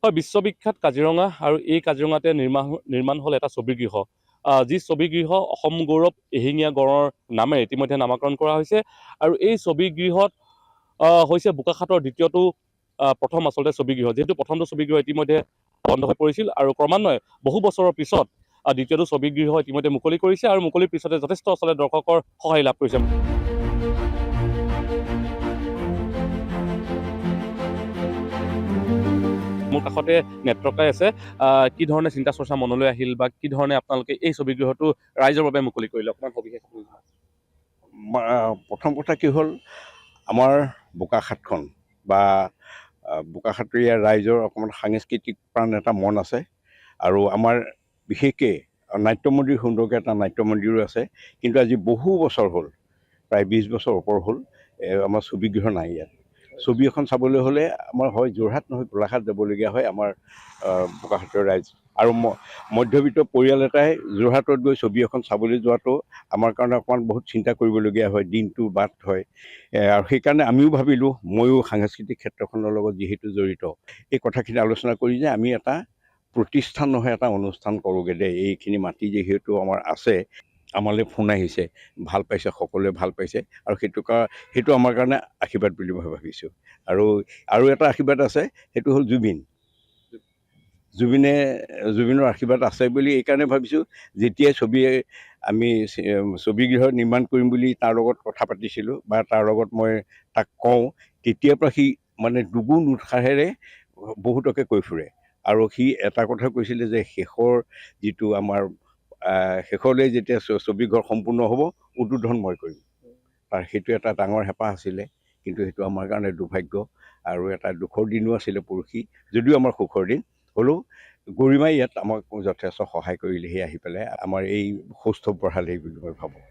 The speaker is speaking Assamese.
হয়, বিশ্ববিখ্যাত কাজিৰঙা আৰু এই কাজিৰঙাতে নিৰ্মাণ হ'ল এটা ছবিগৃহ, যি ছবিগৃহ অসম গৌৰৱ এশিঙীয়া গড়ৰ নামেৰে ইতিমধ্যে নামাকৰণ কৰা হৈছে। আৰু এই ছবিগৃহত হৈছে বোকাখাতৰ দ্বিতীয়টো প্ৰথম আচলতে ছবিগৃহ, যিহেতু প্ৰথমটো ছবিগৃহ ইতিমধ্যে বন্ধ হৈ পৰিছিল আৰু ক্ৰমান্বয়ে বহু বছৰৰ পিছত দ্বিতীয়টো ছবিগৃহ ইতিমধ্যে মুকলি কৰিছে আৰু মুকলিৰ পিছতে যথেষ্ট আচলতে দৰ্শকৰ সঁহাৰি লাভ কৰিছে। মোৰ কাষতে নেত্ৰকাই আছে। কি ধৰণে চিন্তা চৰ্চা মনলৈ আহিল বা কি ধৰণে আপোনালোকে এই ছবিগৃহটো ৰাইজৰ বাবে মুকলি কৰিলে, অকণমান সবিশেষ। প্ৰথম কথা কি হ'ল, আমাৰ বোকাখাতখন বা বোকাখাতীয়া ৰাইজৰ অকণমান সাংস্কৃতিক প্ৰাণ এটা মন আছে আৰু আমাৰ বিশেষকৈ নাট্য মন্দিৰ, সুন্দৰকৈ এটা নাট্য মন্দিৰো আছে। কিন্তু আজি বহু বছৰ হ'ল, প্ৰায় 20 বছৰ ওপৰ হ'ল, আমাৰ ছবিগৃহ নাই ইয়াত। ছবি এখন চাবলৈ হ'লে আমাৰ হয় যোৰহাট নহয় গোলাঘাট যাবলগীয়া হয় আমাৰ বোকাখাতৰ ৰাইজ। আৰু মধ্যবিত্ত পৰিয়াল এটাই যোৰহাটত গৈ ছবি এখন চাবলৈ যোৱাটো আমাৰ কাৰণে অকণমান বহুত চিন্তা কৰিবলগীয়া হয়, দিনটো বাট হয়। আৰু সেইকাৰণে আমিও ভাবিলোঁ, ময়ো সাংস্কৃতিক ক্ষেত্ৰখনৰ লগত যিহেতু জড়িত, এই কথাখিনি আলোচনা কৰি যে আমি এটা প্ৰতিষ্ঠান নহয় এটা অনুষ্ঠান কৰোঁগৈ দে। এইখিনি মাটি যিহেতু আমাৰ আছে, আমালৈ ফোন আহিছে, ভাল পাইছে, সকলোৱে ভাল পাইছে, আৰু সেইটো আমাৰ কাৰণে আশীৰ্বাদ বুলি মই ভাবিছোঁ। আৰু এটা আশীৰ্বাদ আছে, সেইটো হ'ল জুবিনৰ আশীৰ্বাদ আছে বুলি এইকাৰণে ভাবিছোঁ, যেতিয়াই আমি ছবিগৃহ নিৰ্মাণ কৰিম বুলি তাৰ লগত কথা পাতিছিলোঁ বা তাৰ লগত মই তাক কওঁ, তেতিয়াৰ পৰা সি মানে দুগুণ উৎসাহেৰে বহুতকে কৈ ফুৰে। আৰু সি এটা কথা কৈছিলে যে শেষলৈ যেতিয়া ছবিঘৰ সম্পূৰ্ণ হ'ব, উদ্বোধন মই কৰিম। তাৰ সেইটো এটা ডাঙৰ হেঁপাহ আছিলে, কিন্তু সেইটো আমাৰ কাৰণে দুৰ্ভাগ্য আৰু এটা দুখৰ দিনো আছিলে পৰহি, যদিও আমাৰ সুখৰ দিন হ'লেও। গৰিমাই ইয়াত আমাক যথেষ্ট সহায় কৰিলেহি, আহি পেলাই আমাৰ এই সৌষ্ঠৱ বঢ়ালেহি বুলি মই ভাবোঁ।